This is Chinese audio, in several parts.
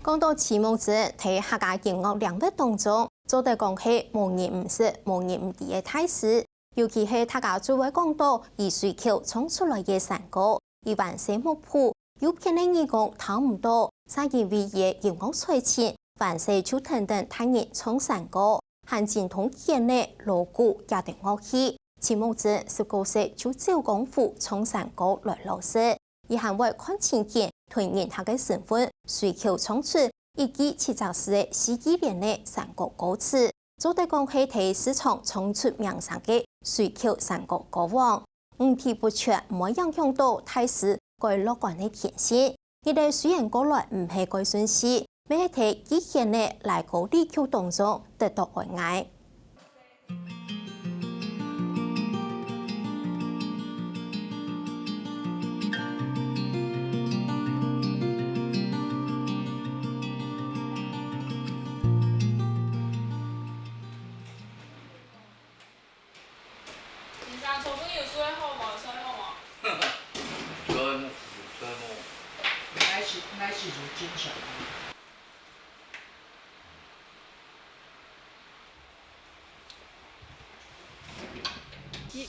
讲到期末子，喺客家音乐两百当中，做得讲起无人唔识、无人唔知嘅态势。尤其係客家最為講到以水口衝出來嘅山歌，以萬世木譜，有片嘅義工睇唔到，三件為嘢要我吹錢，萬世就等等睇人衝山歌，行前同見嘅鑼鼓也定樂器。期末子19歲就照功夫衝山歌來老師，而行為看前見推人他嘅身份，水口衝出，以及七十四嘅4幾年嘅山歌歌詞。做得講起睇市場衝出名聲嘅水口山歌歌王，唔提不缺，唔會影響到大市該樂觀嘅天線。佢哋雖然過來唔係該順勢，但係睇幾顯嘅來個地區當中得到愛愛。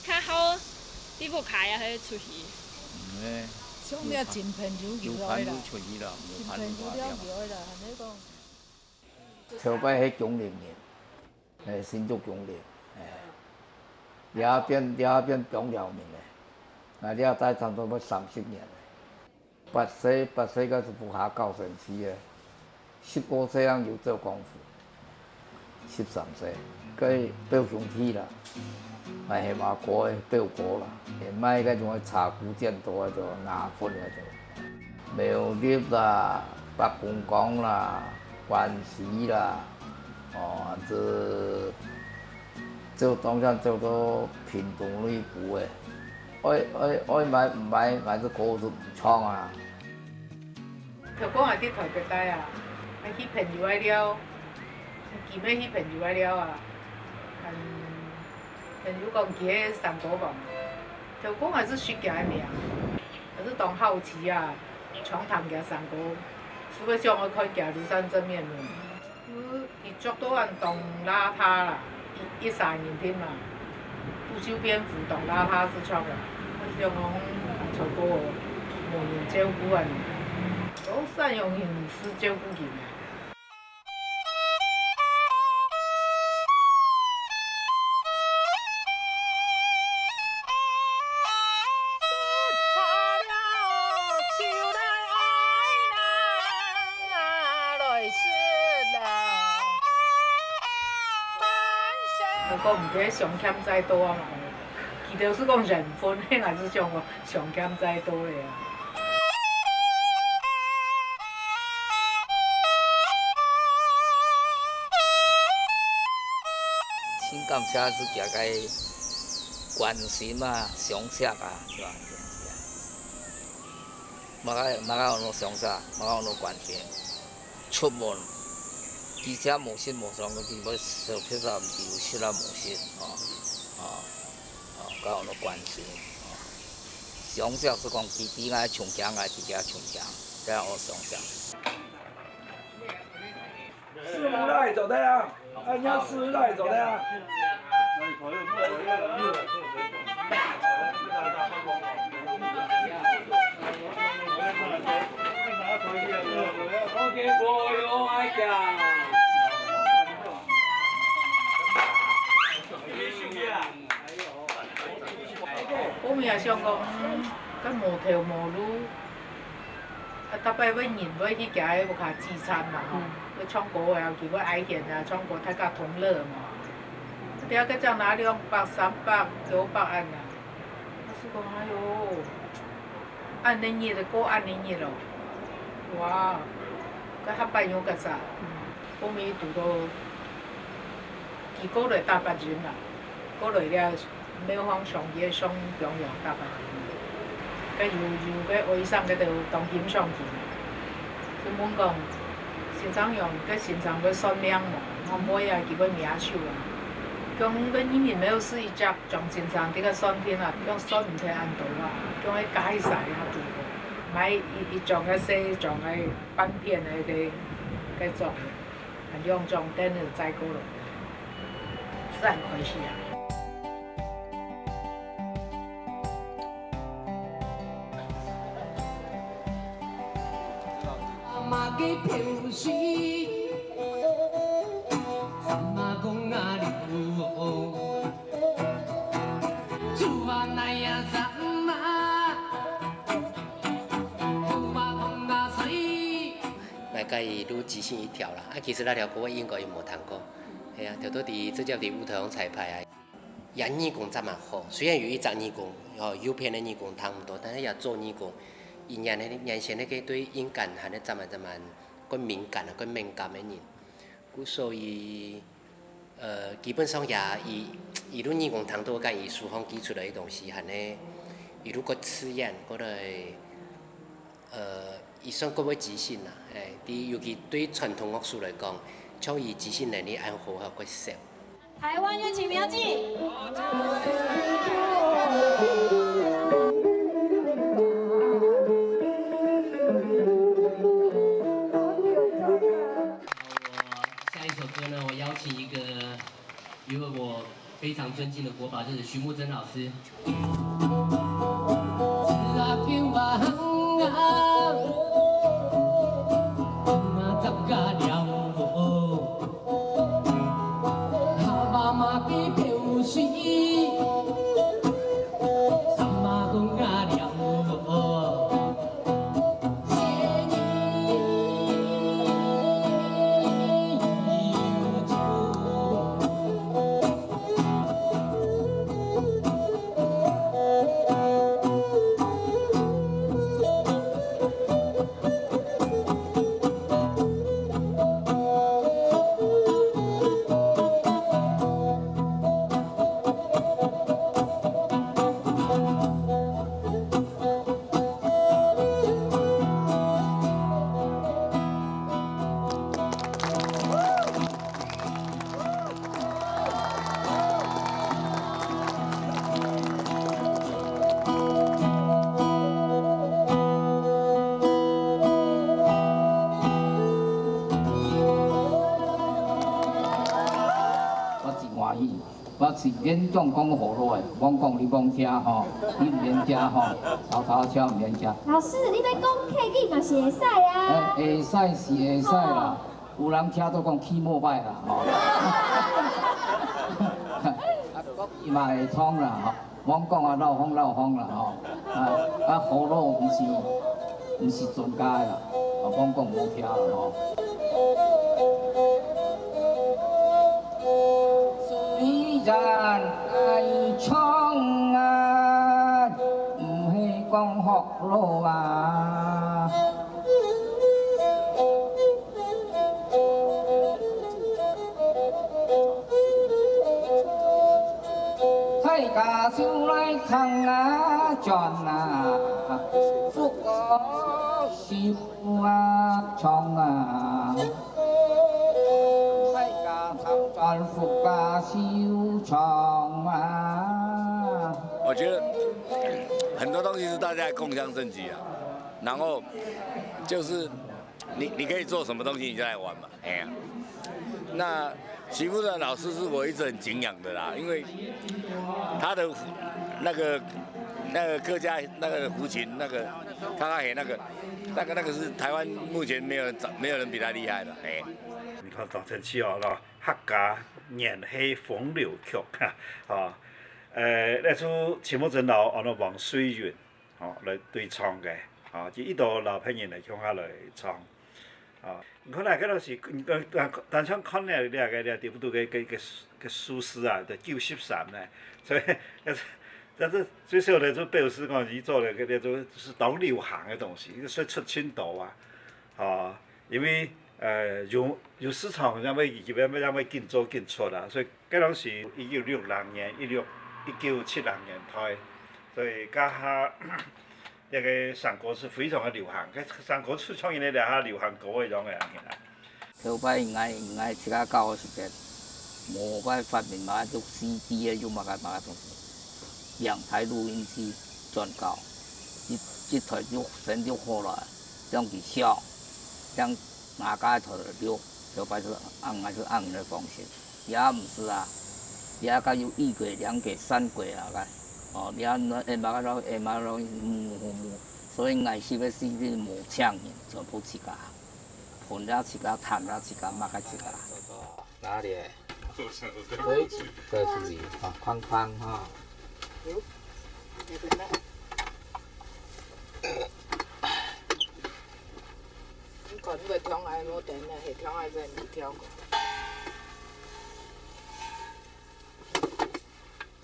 較好，你不開啊，去出去。像你真朋友就來啦，出去啦，真朋友了就來啦，你講。頭擺喺強烈嘅，新竹強烈，兩邊強了面嘅，嗱兩帶差唔多要30年。8歲嗰是不下9成起嘅，15歲人就做功夫，13歲，佢表兄弟啦。係嘛過嘅標過啦，唔係嗰種茶壺見多就牙粉嗰種，苗栗啦、北公港啦、關西啦，就當然做到屏東內部嘅，愛買唔買買隻歌都唔錯啊。頭講係啲台北帶啊，係去朋友嗰了，見咩去朋友嗰了啊，朋友講佢喺山歌房，就講係是雪嘅名，還是當好奇啊，闖探嘅山歌，除非上去看嘅廬山真面目，佢做到人當邋遢啦，13年添嘛，不修邊幅當邋遢是錯嘅，我想講錯過無人照顧人，都善用形式照顧人。我唔記得上欠再多啊嘛，其實是講人分的，還是上個上欠再多的啊。新港車是行個關心啊、鄉下啊，是吧？馬家有鄉下，馬家有關心，出門。而且無信無上嘅地方，小撇仔唔丟，失啦無信，搞有關係，鄉下是講邊個窮強啊，邊個窮強，咁樣我鄉下。師傅來走的啊，人家師傅來走的啊。我們也想講，咁無頭無路，特別要人要去行迄個下自餐嘛吼，要唱歌啊，叫我愛現啊，唱歌睇下同樂嘛。第二個講拿200、300、900按啊，我是講哎呦，按你熱就過按你熱咯，哇，佢黑白樣個啥？我咪讀到幾個月大白人啦，過來了。廟方上嘢上中央搭啊，佮悠個外省嗰度當險上去，根本講新trang用佮新trang個算命嘛，我妹啊叫佢名手啊，講佮你面沒有試一隻裝新trang啲個算天啊，講算唔睇按度啊，講佢解曬啊做，買一裝個西裝個半片嗰啲该种，用种等下栽过了，自然开始啊。嘛给漂水，什么讲啊流，主啊那呀什么，主啊风啊水。来甲伊愈极限一条啦，其实那条歌我应该伊无弹过，系啊，条到伫直接伫舞台上彩排啊。演义工真蛮好，虽然有一张义工，有片的义工弹唔多，但是也做义工。因原先那个对音感还是蛮更敏感啊，更敏感的人，故所以基本上也伊如义工谈到甲艺术方基础的东西，还呢，伊如果刺眼，嗰个伊算够要即兴啦，尤其对传统乐术来讲，像伊即兴能力还好还够少。台湾乐器苗记。我邀请一个一位我非常尊敬的国宝，就是徐木珍老师。我是演讲讲好落的，我讲你讲听吼，你唔免听吼，头车唔免听。老师，你要讲客语嘛是会使啊？会使是会使啦，有人听到讲起莫歹啦吼。国语嘛会通啦吼，我讲啊老风啦吼，好落唔是专家的啦，我讲无听啦吼。虽然爱唱啊，唔系讲学路啊。太家手来唱啊转啊，福个笑啊唱啊。转福啊修长啊。我觉得很多东西是大家共襄盛举啊，然后就是你可以做什么东西你就来玩嘛，哎呀。那徐福的老师是我一直很敬仰的啦，因为他的那个客家那个胡琴那个卡卡黑那个是台湾目前没有人比他厉害的，哎。你看当成起哦，客家年戏风流曲哈，哦，那出钱木真老按照王水云哦来对唱的，啊，就一道老朋友来向下来唱，啊，你看那个是单唱看了那个对不对？个苏轼啊，就93呢，所以但是最少来做贝尔斯讲，伊做的个叫做是当流行的东西，所以出青岛啊，啊，因为。有市场，让要紧做紧出啦，所以嗰拢是1960年、1970年代，所以家下那个山歌是非常的流行，嗰山歌出创因咧下流行歌嗰种嘅人啦。后摆应该七个9个时间，无摆发明嘛做 CD 嘅，又嘛东西，阳台录音机转搞，这台就神就好了，这样去笑，这样。哪家头的溜，就摆出按还是按的方式，也唔是啊，也甲有1过、2过、3过啊个，哦，也那下马拢木，所以爱是要死你无呛人，全部一家，混了一家，烫了一家，抹开一家。哪里？这是啊，宽哈。còn về theo ai mua tiền này thì theo ai về thì theo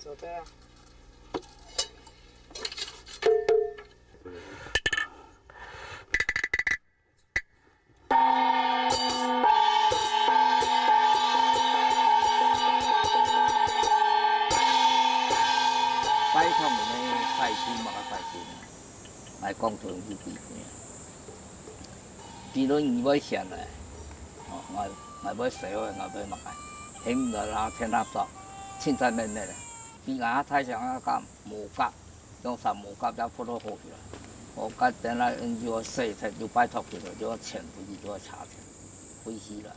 rồi đây 摆桶呢，菜猪嘛个菜猪，来讲出去比拼。比如你要先来，哦，我要洗我，我要嘛个，hem个拉天拉做，凊彩面的，比俺太上啊甲无甲，用啥无甲才不落好去啦。我甲等下就洗菜就摆桶去了，就要钱回去就要查钱，回去啦。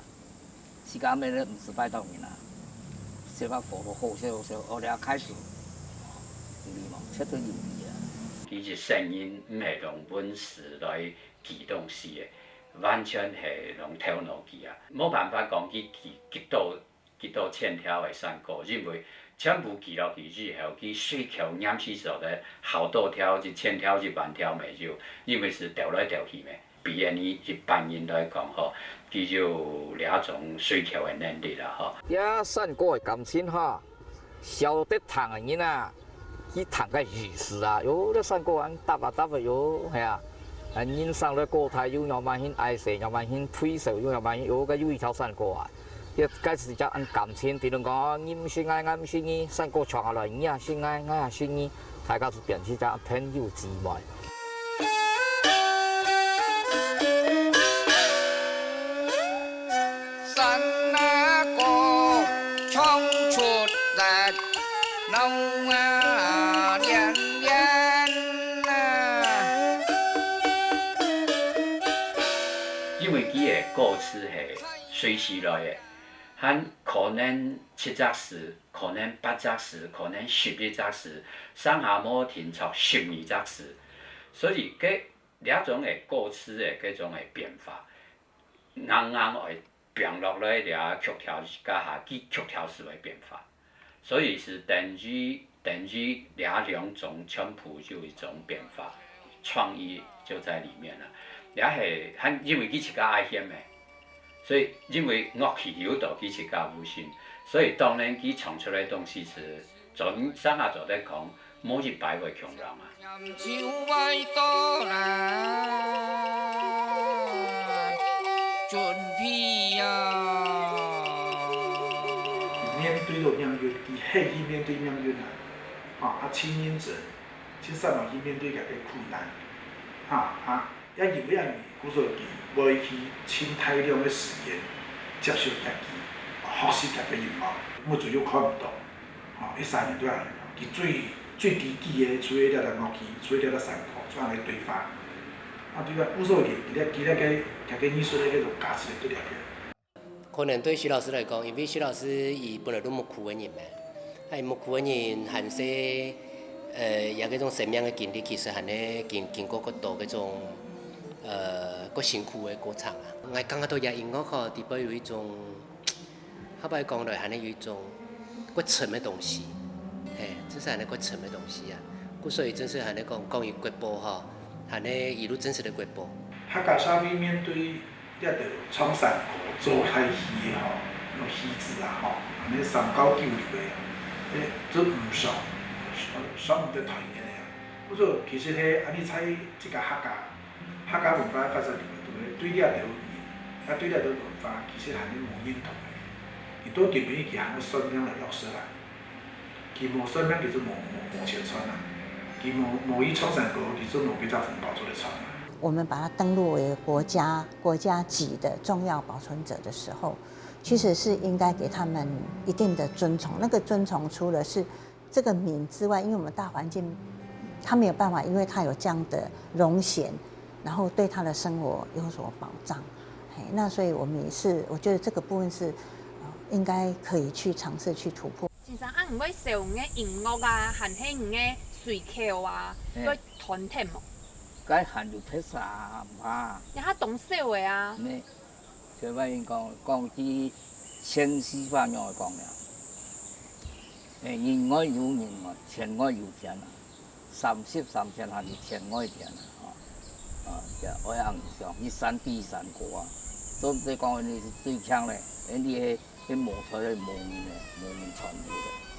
时间面咧唔是摆桶面啦，洗把火都好些，我俩开始。切都容易啊！伊是声音唔系用本事来记东西的，完全系用头脑记啊！冇办法讲去记到线条的山歌，因为全部记落去之后，佢水球淹死咗咧，好多条1000条10000条没有，因为是调来调去的。比一般人来讲吼，佢就2种水球的能力啦吼。呀，山歌的感情哈，晓得弹的人啊！去谈个意思啊，哟，你上过人搭啊哟，系啊，人上了过台有要慢hin爱死，要慢hin推手，要慢hin有个有一条山过啊，一开始就按感情，敌人讲你唔信爱，我唔信你，山过传下来，你也信爱，我也信你，大家是变起只朋友之外。山那个冲出来，弄啊！因为佢的歌词系随时来的，和可能7则词，可能8则词，可能11则词，上下冇停错12则词，所以嗰2种的歌词的嗰种的变化，啱会变落来俩曲调加下佢曲调式的变化，所以是等于2种全部就一种变化，创意就在里面了。也系因为佢是家爱险的，所以因为乐器有道佢是家无心，所以当然佢唱出来东西是从上下做在讲，冇一摆会强人啊。面对着命运，伊喜去面对命运啊！亲忍者，去善良去面对家己困难，也认为古说记，袂去倾大量的时间接受家己，学习家己愿望，每做又看唔到，迄3年多啊，伊最低级的，除了了乐器，除了了山歌，怎样来对发？对个古说记，其他个艺术咧，迄种价值对了个。可能对徐老师来讲，因为徐老师伊本来都木苦的人嘛，伊木苦的人含些也嗰种生命的经历，其实含咧经过嗰多嗰种。个辛苦的过程啊！我感觉到也音乐吼，底部有一种，好白讲来，还有一种过沉的东西，这是还那过沉的东西啊。所以真是还那讲伊国宝吼，还那一路真实的国宝。客家社会面对了着创山歌、做海戏吼，那戏子啊吼，安尼3996的，做唔少唔得团圆的啊。我说其实迄安尼采即个客家文化发展里面，对了着对了着文化，其实还是无认同的。伊到这边伊含个酸量来落实啦，伊无酸量叫做无钱穿啦，伊无伊创山歌叫做无比较风暴做来穿啦。我们把它登录为国家级的重要保存者的时候，其实是应该给他们一定的尊崇。那个尊崇除了是这个名之外，因为我们大环境，他没有办法，因为他有这样的荣衔。然后对他的生活有所保障，那所以我们也是，我觉得这个部分是应该可以去尝试去突破。先生，啊，唔会使用嘅音乐啊，含迄种嘅随口啊，个团体无？该含有拍啥嘛？你较懂说话啊？呢，就摆因讲起千丝万样讲了。人爱有人爱，钱爱有钱啊，30还是钱爱钱啊，就我样上，一山比山高啊。所以讲你是最强嘞，你迄摩托是无面传播的。